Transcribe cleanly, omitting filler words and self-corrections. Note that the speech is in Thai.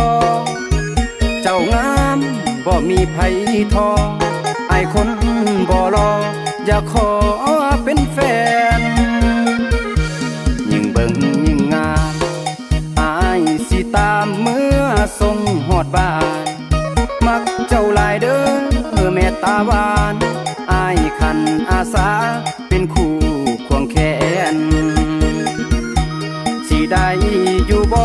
อเจ้างามบ่มีไผทอไอ้คนบ่รออยากขอเป็นแฟนยิ่งเบิ่งยิ่งงามอายสิตามเมื่อส่งฮอดบ้านมักเจ้าหลายเด้อแม่ตาหวานอายขันอาสาเป็นคู่ควงแขนสิได้อยู่บ่